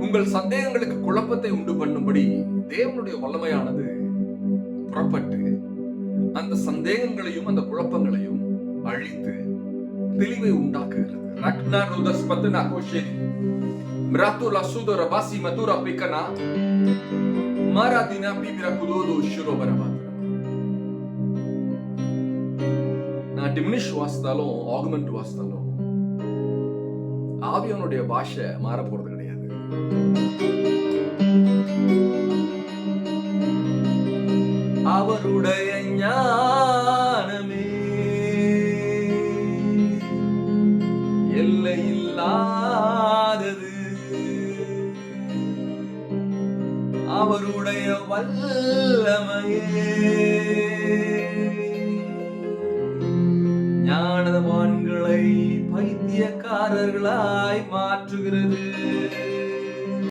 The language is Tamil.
உங்கள் சந்தேகங்களுக்கு குழப்பத்தை உண்டு பண்ணும்படி தேவனுடைய வல்லமையானது புறப்பட்டு அந்த சந்தேகங்களையும் அந்த குழப்பங்களையும் அழித்து தெளிவை உண்டாக்குகிறது. நான் டிமினிஷ் வாசித்தாலும் ஆகுமெண்ட் வாசித்தாலும் ஆவியானுடைய பாஷை மாற போறது கிடையாது. அவருடைய ஞானமே எல்லையில்லாதது, அவருடைய வல்லமையே ஞானவான்களை பைத்தியக்காரர்களாய் மாற்றுகிறது.